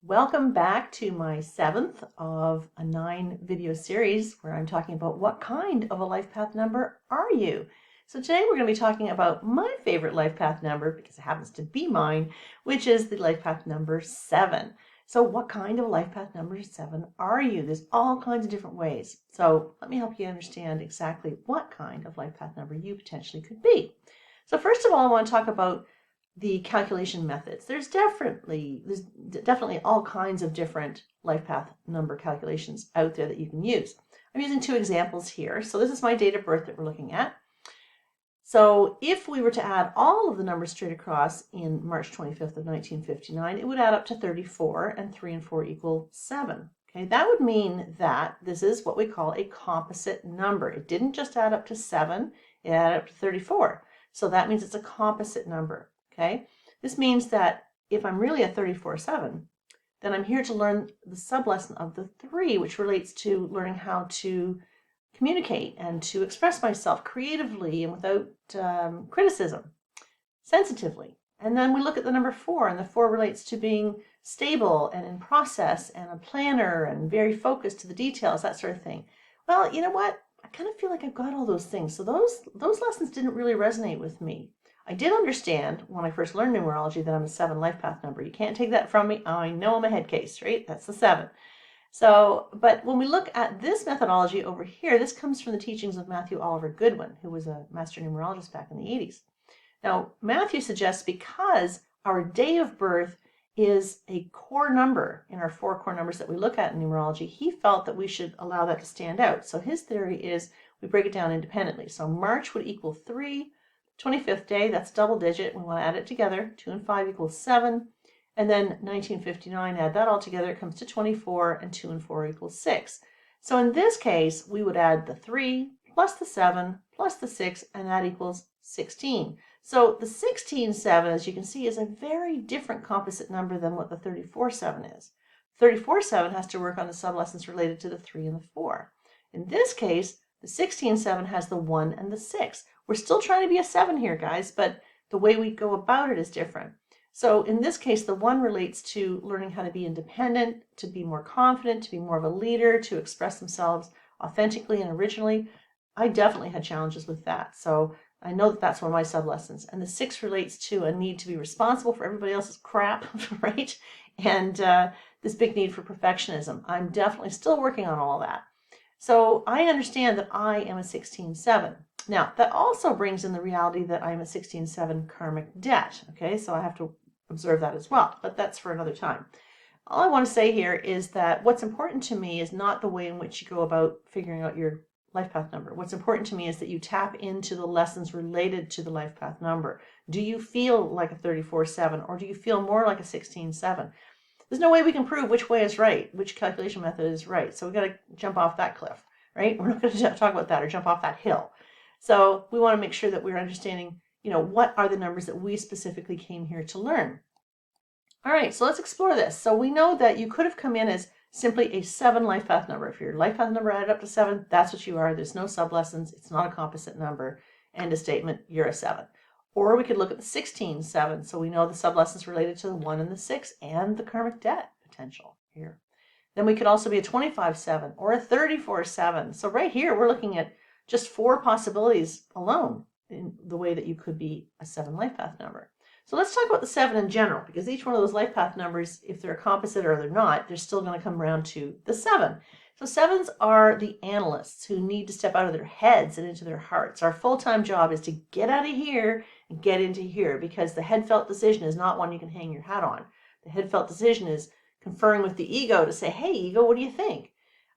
Welcome back to my 7th of a 9 video series where I'm talking about what kind of a life path number are you? So today we're going to be talking about my favorite life path number, because it happens to be mine, which is the life path number 7. So what kind of life path number 7 are you? There's all kinds of different ways. So let me help you understand exactly what kind of life path number you potentially could be. So first of all, I want to talk about the calculation methods. There's definitely all kinds of different life path number calculations out there that you can use. I'm using 2 examples here. So this is my date of birth that we're looking at. So if we were to add all of the numbers straight across in March 25th of 1959, it would add up to 34, and 3 and 4 equal 7. Okay, that would mean that this is what we call a composite number. It didn't just add up to 7, it added up to 34. So that means it's a composite number. Okay, this means that if I'm really a 34-7, then I'm here to learn the sub-lesson of the 3, which relates to learning how to communicate and to express myself creatively and without criticism, sensitively. And then we look at the number 4, and the 4 relates to being stable and in process and a planner and very focused to the details, that sort of thing. Well, you know what? I kind of feel like I've got all those things. So those lessons didn't really resonate with me. I did understand when I first learned numerology that I'm a 7 life path number. You can't take that from me. I know I'm a head case, right? That's the 7. So, but when we look at this methodology over here, this comes from the teachings of Matthew Oliver Goodwin, who was a master numerologist back in the 80s. Now, Matthew suggests because our day of birth is a core number in our 4 core numbers that we look at in numerology, he felt that we should allow that to stand out. So his theory is we break it down independently. So March would equal 3. 25th day, that's double digit. We want to add it together. 2 and 5 equals 7. And then 1959, add that all together, it comes to 24, and 2 and 4 equals 6. So in this case, we would add the 3 plus the 7 plus the 6, and that equals 16. So the 16-7, as you can see, is a very different composite number than what the 34-7 is. 34-7 has to work on the sublessons related to the 3 and the 4. In this case, the 16-7 has the 1 and the 6. We're still trying to be a 7 here, guys, but the way we go about it is different. So in this case, the 1 relates to learning how to be independent, to be more confident, to be more of a leader, to express themselves authentically and originally. I definitely had challenges with that. So I know that that's one of my sublessons. And the 6 relates to a need to be responsible for everybody else's crap, right? And this big need for perfectionism. I'm definitely still working on all that. So I understand that I am a 16-7. Now, that also brings in the reality that I'm a 16-7 karmic debt. Okay, so I have to observe that as well, but that's for another time. All I want to say here is that what's important to me is not the way in which you go about figuring out your life path number. What's important to me is that you tap into the lessons related to the life path number. Do you feel like a 34-7, or do you feel more like a 16-7? There's no way we can prove which way is right, which calculation method is right. So we've got to jump off that cliff, right? We're not going to talk about that or jump off that hill. So we want to make sure that we're understanding, what are the numbers that we specifically came here to learn. All right, so let's explore this. So we know that you could have come in as simply a 7 life path number. If your life path number added up to 7, that's what you are. There's no sublessons. It's not a composite number. End of statement, you're a 7. Or we could look at the 16-7. So we know the sublessons related to the 1 and the 6 and the karmic debt potential here. Then we could also be a 25-7 or a 34-7. So right here, we're looking at just 4 possibilities alone in the way that you could be a 7 life path number. So let's talk about the 7 in general, because each one of those life path numbers, if they're a composite or they're not, they're still going to come around to the 7. So 7s are the analysts who need to step out of their heads and into their hearts. Our full-time job is to get out of here and get into here, because the head felt decision is not one you can hang your hat on. The head felt decision is conferring with the ego to say, hey, ego, what do you think?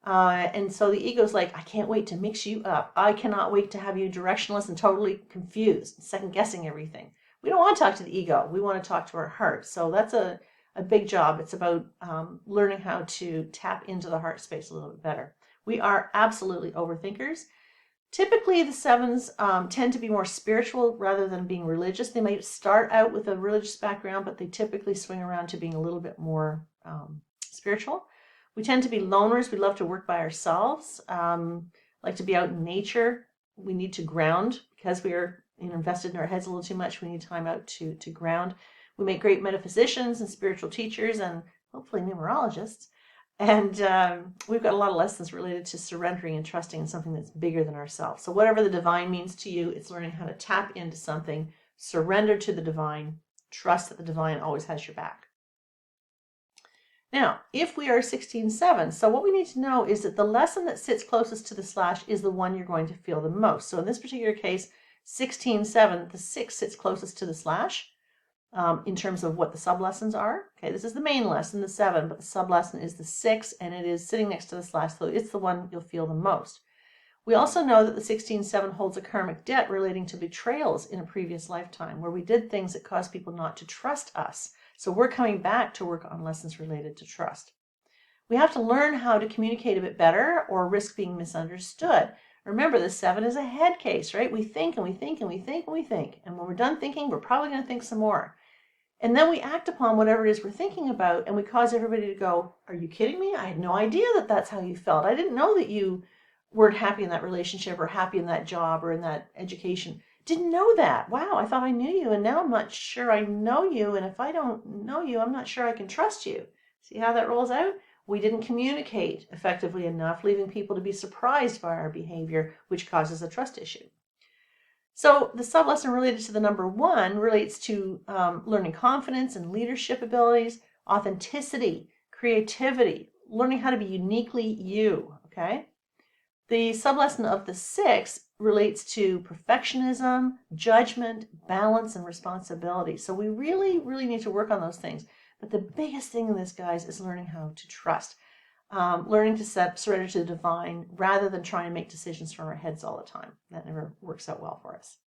And so the ego's like, I can't wait to mix you up. I cannot wait to have you directionless and totally confused, second-guessing everything. We don't want to talk to the ego. We want to talk to our heart. So that's a big job. It's about learning how to tap into the heart space a little bit better. We are absolutely overthinkers. Typically, the 7s tend to be more spiritual rather than being religious. They might start out with a religious background, but they typically swing around to being a little bit more spiritual. We tend to be loners. We love to work by ourselves, like to be out in nature. We need to ground because we are invested in our heads a little too much. We need time out to ground. We make great metaphysicians and spiritual teachers, and hopefully numerologists. And we've got a lot of lessons related to surrendering and trusting in something that's bigger than ourselves. So whatever the divine means to you, it's learning how to tap into something, surrender to the divine, trust that the divine always has your back. Now, if we are 16-7, so what we need to know is that the lesson that sits closest to the slash is the one you're going to feel the most. So in this particular case, 16-7, the 6 sits closest to the slash in terms of what the sub-lessons are. Okay, this is the main lesson, the 7, but the sub-lesson is the 6, and it is sitting next to the slash, so it's the one you'll feel the most. We also know that the 16-7 holds a karmic debt relating to betrayals in a previous lifetime, where we did things that caused people not to trust us. So we're coming back to work on lessons related to trust. We have to learn how to communicate a bit better or risk being misunderstood. Remember, the 7 is a head case, right? We think and we think and we think and we think. And when we're done thinking, we're probably going to think some more. And then we act upon whatever it is we're thinking about, and we cause everybody to go, are you kidding me? I had no idea that that's how you felt. I didn't know that you weren't happy in that relationship or happy in that job or in that education. Didn't know that. Wow, I thought I knew you, and now I'm not sure I know you, and if I don't know you, I'm not sure I can trust you. See how that rolls out? We didn't communicate effectively enough, leaving people to be surprised by our behavior, which causes a trust issue. So the sub-lesson related to the number 1 relates to learning confidence and leadership abilities, authenticity, creativity, learning how to be uniquely you, okay? The sub-lesson of the 6 relates to perfectionism, judgment, balance, and responsibility. So we really, really need to work on those things. But the biggest thing in this, guys, is learning how to trust. Learning to surrender to the divine rather than trying to make decisions from our heads all the time. That never works out well for us.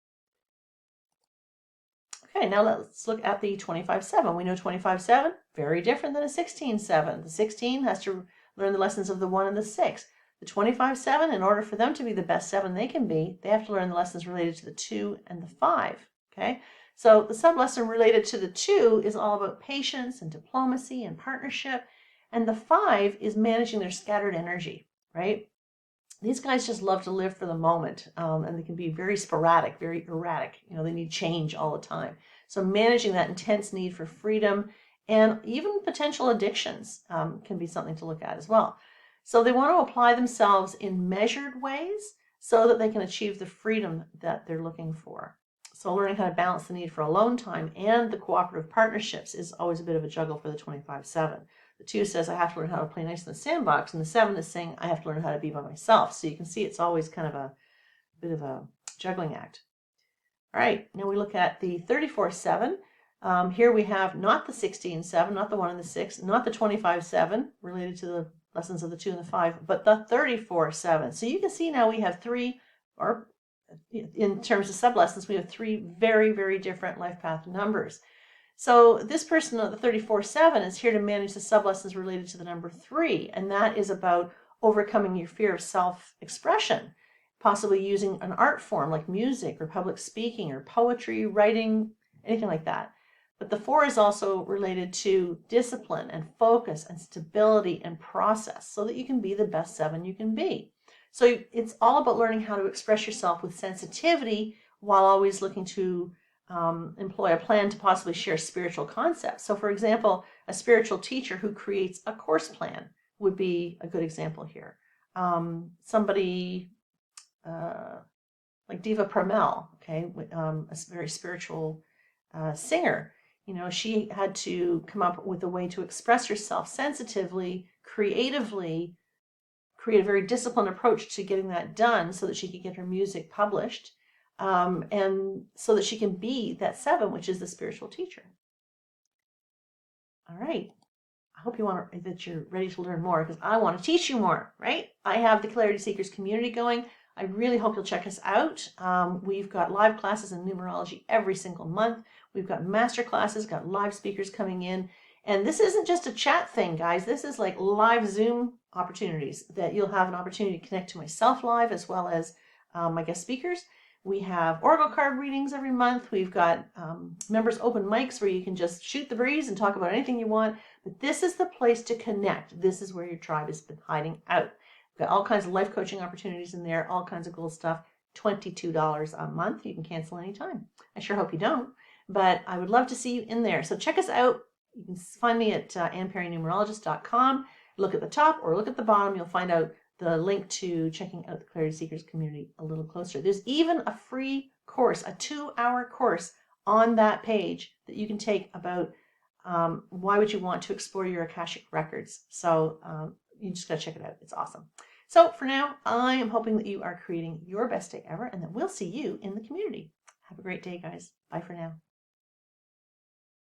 Okay, now let's look at the 25-7. We know 25-7, very different than a 16-7. The 16 has to learn the lessons of the 1 and the 6. The 25-7, in order for them to be the best 7 they can be, they have to learn the lessons related to the 2 and the 5. Okay, so the sub-lesson related to the 2 is all about patience and diplomacy and partnership. And the 5 is managing their scattered energy, right? These guys just love to live for the moment, and they can be very sporadic, very erratic. You know, they need change all the time. So managing that intense need for freedom and even potential addictions can be something to look at as well. So they want to apply themselves in measured ways so that they can achieve the freedom that they're looking for. So learning how to balance the need for alone time and the cooperative partnerships is always a bit of a juggle for the 25-7. The 2 says, I have to learn how to play nice in the sandbox, and the 7 is saying, I have to learn how to be by myself. So you can see it's always kind of a bit of a juggling act. All right, now we look at the 34-7. Here we have not the 16-7, not the 1 and the 6, not the 25-7 related to the lessons of the 2 and the 5, but the 34-7. So you can see now we have 3, or in terms of sub-lessons, we have 3 very, very different life path numbers. So this person at the 34-7 is here to manage the sub-lessons related to the number 3, and that is about overcoming your fear of self-expression, possibly using an art form like music or public speaking or poetry, writing, anything like that. But the 4 is also related to discipline and focus and stability and process so that you can be the best 7 you can be. So it's all about learning how to express yourself with sensitivity while always looking to employ a plan to possibly share spiritual concepts. So for example, a spiritual teacher who creates a course plan would be a good example here. Somebody like Diva Pramel, okay, a very spiritual singer. You know, she had to come up with a way to express herself sensitively, creatively, create a very disciplined approach to getting that done so that she could get her music published, and so that she can be that 7, which is the spiritual teacher. All right. I hope that you're ready to learn more, because I want to teach you more, right? I have the Clarity Seekers community going. I really hope you'll check us out. We've got live classes in numerology every single month. We've got master classes, got live speakers coming in. And this isn't just a chat thing, guys. This is like live Zoom opportunities that you'll have an opportunity to connect to myself live as well as my guest speakers. We have oracle card readings every month. We've got members open mics where you can just shoot the breeze and talk about anything you want. But this is the place to connect. This is where your tribe has been hiding out. We've got all kinds of life coaching opportunities in there, all kinds of cool stuff. $22 a month. You can cancel anytime. I sure hope you don't, but I would love to see you in there. So check us out. You can find me at AnnPerryNumerologist.com. Look at the top or look at the bottom. You'll find out the link to checking out the Clarity Seekers community a little closer. There's even a free course, a 2-hour course on that page that you can take about why would you want to explore your Akashic records. So you just got to check it out. It's awesome. So for now, I am hoping that you are creating your best day ever and that we'll see you in the community. Have a great day, guys. Bye for now.